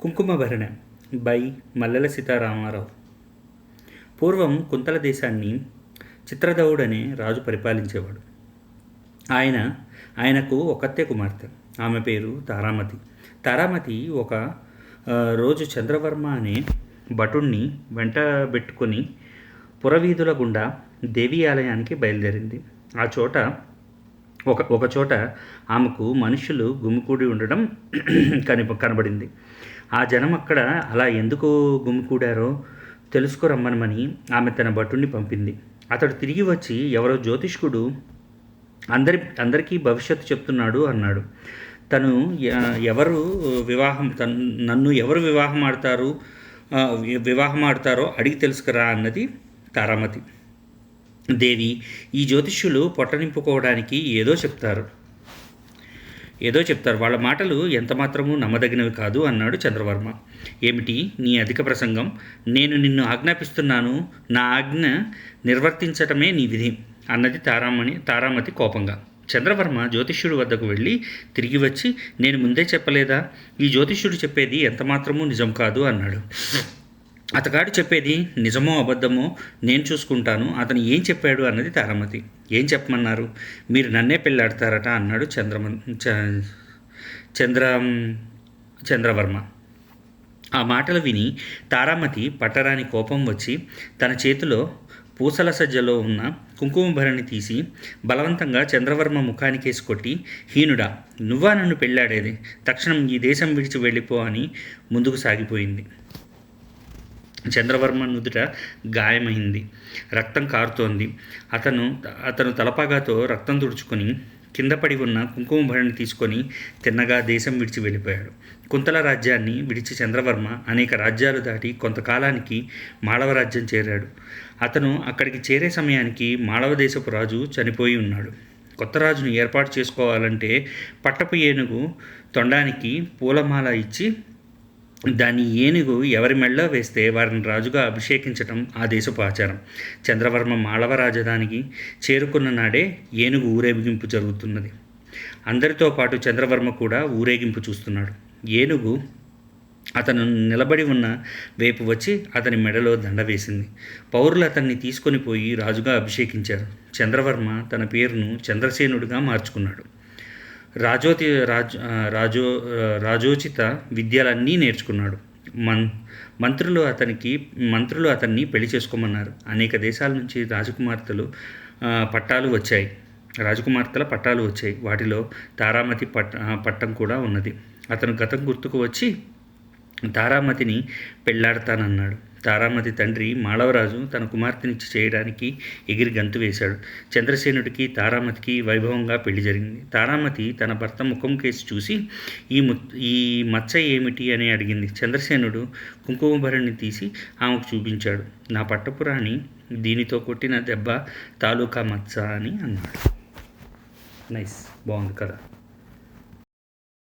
కుంకుమభరణ by మల్లెల సీతారామారావు. పూర్వం కుంతల దేశాన్ని చిత్రదవుడనే రాజు పరిపాలించేవాడు. ఆయనకు ఒకతే కుమార్తె. ఆమె పేరు తారామతి. తారామతి ఒక రోజు చంద్రవర్మ అనే భటుణ్ణి వెంటబెట్టుకొని పురవీధుల గుండా దేవీ ఆలయానికి బయలుదేరింది. ఒకచోట ఆమెకు మనుషులు గుమికూడి ఉండడం కనబడింది. ఆ జనం అక్కడ అలా ఎందుకు గుమికూడారో తెలుసుకురమ్మనమని ఆమె తన భటుణ్ణి పంపింది. అతడు తిరిగి వచ్చి ఎవరో జ్యోతిష్కుడు అందరికీ భవిష్యత్తు చెప్తున్నాడు అన్నాడు. నన్ను ఎవరు వివాహం ఆడతారో అడిగి తెలుసుకురా అన్నది తారామతి. దేవి, ఈ జ్యోతిష్యులు పొట్ట నింపుకోవడానికి ఏదో చెప్తారు, వాళ్ళ మాటలు ఎంతమాత్రమూ నమ్మదగినవి కాదు అన్నాడు చంద్రవర్మ. ఏమిటి నీ అధిక ప్రసంగం? నేను నిన్ను ఆజ్ఞాపిస్తున్నాను, నా ఆజ్ఞ నిర్వర్తించటమే నీ విధి అన్నది తారామతి కోపంగా. చంద్రవర్మ జ్యోతిష్యుడి వద్దకు వెళ్ళి తిరిగి వచ్చి, నేను ముందే చెప్పలేదా, ఈ జ్యోతిష్యుడు చెప్పేది ఎంతమాత్రమూ నిజం కాదు అన్నాడు. అతగాడు చెప్పేది నిజమో అబద్ధమో నేను చూసుకుంటాను, అతను ఏం చెప్పాడు అన్నది తారామతి. ఏం చెప్పమన్నారు? మీరు నన్నే పెళ్ళాడతారట అన్నాడు చంద్రవర్మ. ఆ మాటలు విని తారామతి పట్టరాని కోపం వచ్చి తన చేతిలో పూసల సజ్జలో ఉన్న కుంకుమభరణి తీసి బలవంతంగా చంద్రవర్మ ముఖానికేసి కొట్టి, హీనుడా, నువ్వా నన్ను పెళ్ళాడేది? తక్షణం ఈ దేశం విడిచి వెళ్ళిపో అని ముందుకు సాగిపోయింది. చంద్రవర్మ నుదుట గాయమైంది, రక్తం కారుతోంది. అతను తలపాగాతో రక్తం తుడుచుకొని కింద పడి ఉన్న కుంకుమభరణి తీసుకొని తిన్నగా దేశం విడిచి వెళ్ళిపోయాడు. కుంతల రాజ్యాన్ని విడిచి చంద్రవర్మ అనేక రాజ్యాలు దాటి కొంతకాలానికి మాళవ రాజ్యం చేరాడు. అతను అక్కడికి చేరే సమయానికి మాళవ దేశపు రాజు చనిపోయి ఉన్నాడు. కొత్త రాజును ఏర్పాటు చేసుకోవాలంటే పట్టపు ఏనుగు తొండానికి పూలమాల ఇచ్చి దాన్ని ఏనుగు ఎవరి మెళ్ళో వేస్తే వారిని రాజుగా అభిషేకించటం ఆ దేశపు ఆచారం. చంద్రవర్మ మాళవ రాజధానికి చేరుకున్న నాడే ఏనుగు ఊరేగింపు జరుగుతున్నది. అందరితో పాటు చంద్రవర్మ కూడా ఊరేగింపు చూస్తున్నాడు. ఏనుగు అతను నిలబడి ఉన్న వైపు వచ్చి అతని మెడలో దండ వేసింది. పౌరులు అతన్ని తీసుకొని పోయి రాజుగా అభిషేకించారు. చంద్రవర్మ తన పేరును చంద్రసేనుడిగా మార్చుకున్నాడు. రాజోచిత విద్యలన్నీ నేర్చుకున్నాడు. మంత్రులు అతన్ని పెళ్లి చేసుకోమన్నారు. అనేక దేశాల నుంచి రాజకుమార్తెల పట్టాలు వచ్చాయి. వాటిలో తారామతి పట్టం కూడా ఉన్నది. అతను గతం గుర్తుకు వచ్చి తారామతిని పెళ్లాడతానన్నాడు. తారామతి తండ్రి మాళవరాజు తన కుమార్తెనిచ్చి చేయడానికి ఎగిరి గంతు వేశాడు. చంద్రసేనుడికి తారామతికి వైభవంగా పెళ్లి జరిగింది. తారామతి తన భర్త ముఖం కేసి చూసి, ఈ మచ్చ ఏమిటి అని అడిగింది. చంద్రసేనుడు కుంకుమభరణి తీసి ఆమెకు చూపించాడు. నా పట్టపురాణి దీనితో కొట్టిన దెబ్బ తాలూకా మచ్చ అని అన్నాడు. నైస్, బాగుంది కదా.